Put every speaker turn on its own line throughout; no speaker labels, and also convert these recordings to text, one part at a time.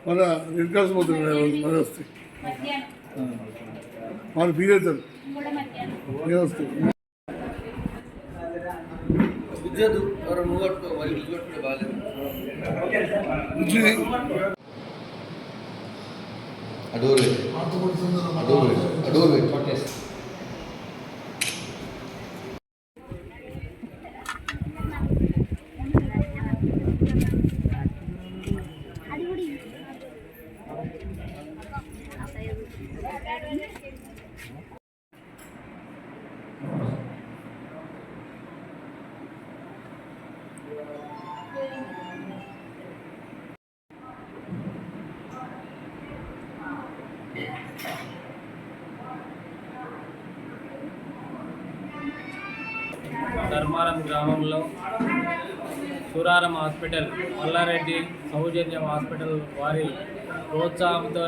మన red cross పోతున్నాయి మన వస్తాయి మన ఫీల్ అవుతారు వస్తాయి
ధర్మారం గ్రామంలో సూరారం హాస్పిటల్, మల్లారెడ్డి సౌజన్యం హాస్పిటల్ వారి ప్రోత్సాహంతో,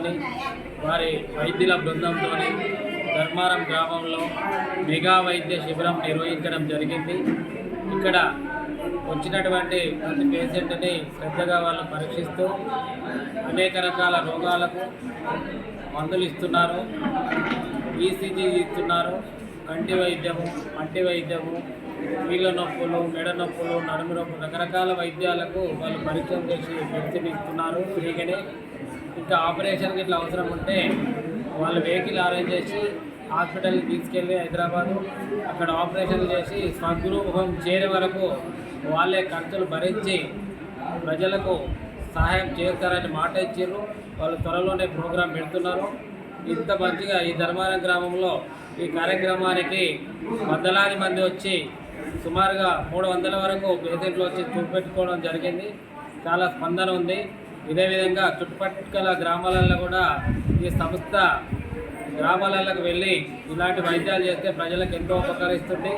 వారి వైద్యుల బృందంతో ధర్మారం గ్రామంలో మెగా వైద్య శిబిరం నిర్వహించడం జరిగింది. ఇక్కడ వచ్చినటువంటి ప్రతి పేషెంట్ని శ్రద్ధగా వాళ్ళు పరీక్షిస్తూ అనేక రకాల రోగాలకు మందులు ఇస్తున్నారు, ఈసీజీ ఇస్తున్నారు, కంటి వైద్యము, పంటి వైద్యము, కీళ్ళ నొప్పులు, మెడ నొప్పులు, నడుము నొప్పులు, రకరకాల వైద్యాలకు వాళ్ళు పరీక్షలు చేసి మెడిసిన్ ఇస్తున్నారు ఫ్రీగానే. ఇంకా ఆపరేషన్కి ఇట్లా అవసరం ఉంటే వాళ్ళు వెహికల్ అరేంజ్ చేసి హాస్పిటల్కి తీసుకెళ్ళి హైదరాబాదు అక్కడ ఆపరేషన్లు చేసి స్వగృహం చేరే వరకు వాళ్ళే ఖర్చులు భరించి ప్రజలకు సహాయం చేస్తారని మాట ఇచ్చారు. వాళ్ళు త్వరలోనే ప్రోగ్రాం పెడుతున్నారు. ఇంత మంచిగా ఈ ధర్మారం గ్రామంలో ఈ కార్యక్రమానికి వందలాది మంది వచ్చి సుమారుగా 300 వరకు పేషెంట్లు వచ్చి చూపెట్టుకోవడం జరిగింది. చాలా స్పందన ఉంది. ఇదే విధంగా చుట్టుపక్కల గ్రామాలలో కూడా ఈ సంస్థ గ్రామాలకు వెళ్ళి ఇలాంటి వైద్యాలు చేస్తే ప్రజలకు ఎంతో ఉపకరిస్తుంది.